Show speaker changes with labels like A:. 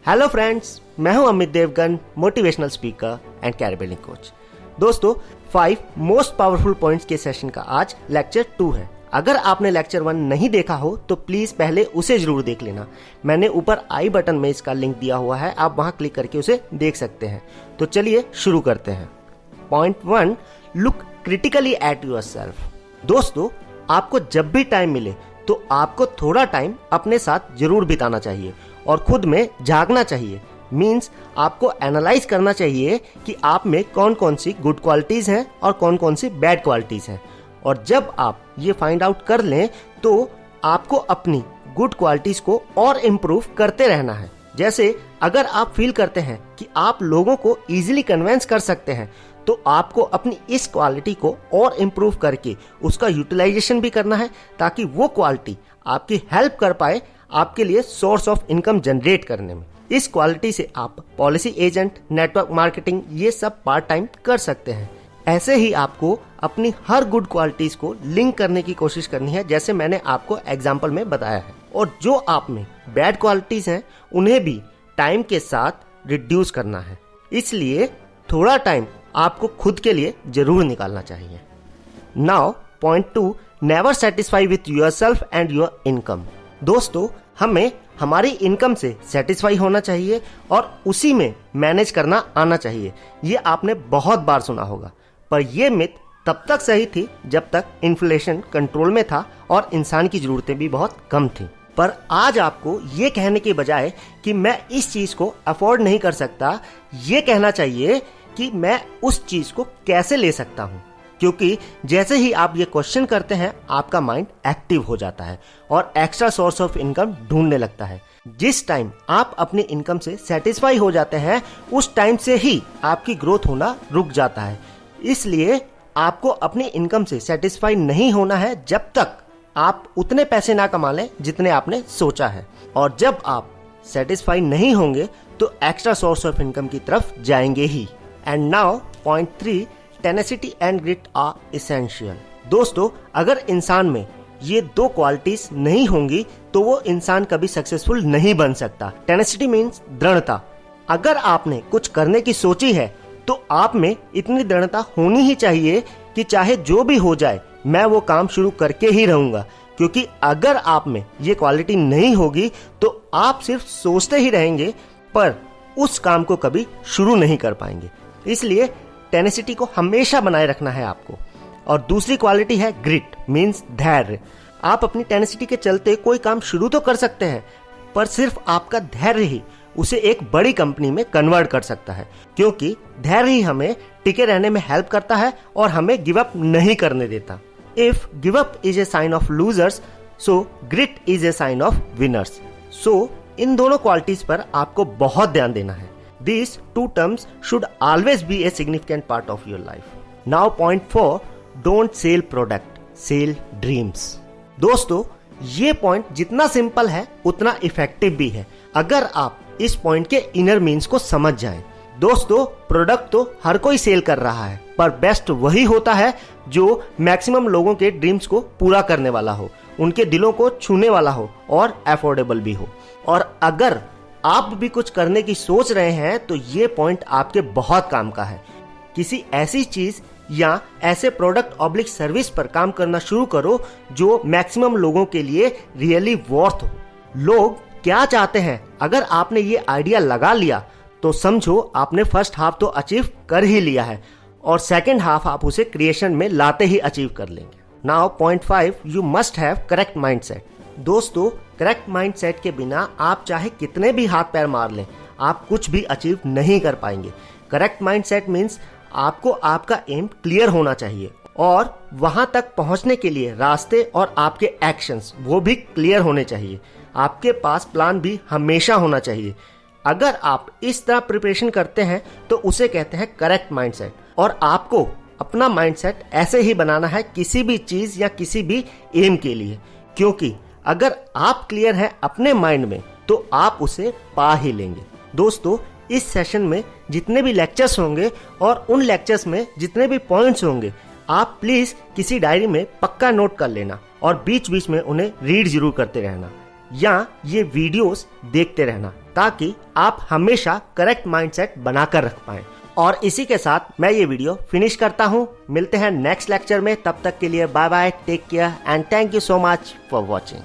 A: Hello friends, मैं हूं Amit Devgan, motivational speaker and career building coach. दोस्तों, 5 मोस्ट पावरफुल पॉइंट्स के सेशन का आज लेक्चर 2 है। अगर आपने लेक्चर 1 नहीं देखा हो तो प्लीज पहले उसे जरूर देख लेना। मैंने ऊपर आई बटन में इसका लिंक दिया हुआ है, आप वहां क्लिक करके उसे देख सकते हैं। तो चलिए शुरू करते हैं। Point 1, look critically at yourself. दोस्तों, आपको जब भी टाइम मिले तो आपको थोड़ा टाइम अपने साथ जरूर बिताना चाहिए और खुद में झांकना चाहिए। मीन्स आपको एनालाइज करना चाहिए कि आप में कौन कौन सी गुड क्वालिटीज हैं और कौन कौन सी बैड क्वालिटीज हैं। और जब आप ये फाइंड आउट कर लें तो आपको अपनी गुड क्वालिटीज को और इम्प्रूव करते रहना है। जैसे अगर आप फील करते हैं कि आप लोगों को इजीली कन्विंस कर सकते हैं तो आपको अपनी इस क्वालिटी को और इम्प्रूव करके उसका यूटिलाइजेशन भी करना है, ताकि वो क्वालिटी आपकी हेल्प कर पाए आपके लिए सोर्स ऑफ इनकम जनरेट करने में। इस क्वालिटी से आप पॉलिसी एजेंट, नेटवर्क मार्केटिंग ये सब पार्ट टाइम कर सकते हैं। ऐसे ही आपको अपनी हर गुड क्वालिटीज को लिंक करने की कोशिश करनी है, जैसे मैंने आपको एग्जाम्पल में बताया है। और जो आप में बैड क्वालिटीज हैं उन्हें भी टाइम के साथ रिड्यूस करना है। इसलिए थोड़ा टाइम आपको खुद के लिए जरूर निकालना चाहिए। Now point 2, never satisfy with yourself and your income. दोस्तों, हमें हमारी इनकम से सेटिस्फाई होना चाहिए और उसी में मैनेज करना आना चाहिए। ये आपने बहुत बार सुना होगा, पर यह मिथ तब तक सही थी जब तक इन्फ्लेशन कंट्रोल में था और इंसान की जरूरतें भी बहुत कम थी। पर आज आपको ये कहने के बजाय कि मैं इस चीज को अफोर्ड नहीं कर सकता, ये कहना चाहिए कि मैं उस चीज को कैसे ले सकता हूं। क्योंकि जैसे ही आप ये क्वेश्चन करते हैं आपका माइंड एक्टिव हो जाता है और एक्स्ट्रा सोर्स ऑफ इनकम ढूंढने लगता है। जिस टाइम आप अपनी इनकम से सेटिस्फाई हो जाते हैं उस टाइम से ही आपकी ग्रोथ होना रुक जाता है। इसलिए आपको अपनी इनकम से सेटिस्फाई नहीं होना है जब तक आप उतने पैसे ना कमा लें जितने आपने सोचा है। और जब आप सेटिस्फाई नहीं होंगे तो एक्स्ट्रा सोर्स ऑफ इनकम की तरफ जाएंगे ही। And now point 3, tenacity and grit are essential. दोस्तों, अगर इंसान में ये 2 क्वालिटीज नहीं होंगी तो वो इंसान कभी सक्सेसफुल नहीं बन सकता। टेनेसिटी मीन्स दृढ़ता। अगर आपने कुछ करने की सोची है तो आप में इतनी दृढ़ता होनी ही चाहिए कि चाहे जो भी हो जाए मैं वो काम शुरू करके ही रहूंगा। क्योंकि अगर आप में ये क्वालिटी नहीं होगी तो आप सिर्फ सोचते ही रहेंगे पर उस काम को कभी शुरू नहीं कर पाएंगे। इसलिए टेनेसिटी को हमेशा बनाए रखना है आपको। और दूसरी क्वालिटी है ग्रिट, मींस धैर्य। आप अपनी टेनेसिटी के चलते कोई काम शुरू तो कर सकते हैं, पर सिर्फ आपका धैर्य ही उसे एक बड़ी कंपनी में कन्वर्ट कर सकता है। क्योंकि धैर्य ही हमें टिके रहने में हेल्प करता है और हमें गिव अप नहीं करने देता। If give up is a sign of losers, so grit is a sign of winners. So इन दोनों क्वालिटीज पर आपको बहुत ध्यान देना है। These 2 terms should always be a significant part of your life. Now point 4, don't sell product, sell dreams. दोस्तों, ये पॉइंट जितना सिंपल है उतना इफेक्टिव भी है अगर आप इस पॉइंट के इनर मीन्स को समझ जाएं। दोस्तों, प्रोडक्ट तो हर कोई सेल कर रहा है, पर बेस्ट वही होता है जो मैक्सिमम लोगों के ड्रीम्स को पूरा करने वाला हो, उनके दिलों को छूने वाला हो और अफोर्डेबल भी हो। और अगर आप भी कुछ करने की सोच रहे हैं तो ये पॉइंट आपके बहुत काम का है। किसी ऐसी चीज या ऐसे प्रोडक्ट ऑब्लिक सर्विस पर काम करना शुरू करो जो मैक्सिमम लोगों के लिए रियली वर्थ हो। लोग क्या चाहते हैं, अगर आपने ये आइडिया लगा लिया तो समझो आपने फर्स्ट हाफ तो अचीव कर ही लिया है और सेकेंड हाफ आप उसे क्रिएशन में लाते ही अचीव कर लेंगे। Now point 5, you must have correct mindset. दोस्तों, करेक्ट माइंडसेट के बिना आप चाहे कितने भी हाथ पैर मार लें, आप कुछ भी अचीव नहीं कर पाएंगे। करेक्ट माइंडसेट मीन्स आपको आपका एम क्लियर होना चाहिए और वहां तक पहुंचने के लिए रास्ते और आपके एक्शंस वो भी क्लियर होने चाहिए। आपके पास प्लान भी हमेशा होना चाहिए। अगर आप इस तरह प्रिपरेशन करते हैं तो उसे कहते हैं करेक्ट माइंडसेट। और आपको अपना माइंडसेट ऐसे ही बनाना है किसी भी चीज या किसी भी एम के लिए, क्योंकि अगर आप क्लियर हैं अपने माइंड में तो आप उसे पा ही लेंगे। दोस्तों, इस सेशन में जितने भी लेक्चर्स होंगे और उन लेक्चर्स में जितने भी पॉइंट्स होंगे आप प्लीज किसी डायरी में पक्का नोट कर लेना और बीच बीच में उन्हें रीड जरूर करते रहना या ये वीडियोस देखते रहना। ताकि आप हमेशा करेक्ट माइंडसेट बनाकर रख पाएं। और इसी के साथ मैं ये वीडियो फिनिश करता हूँ। मिलते हैं नेक्स्ट लेक्चर में, तब तक के लिए bye bye, take care and thank you so much for watching.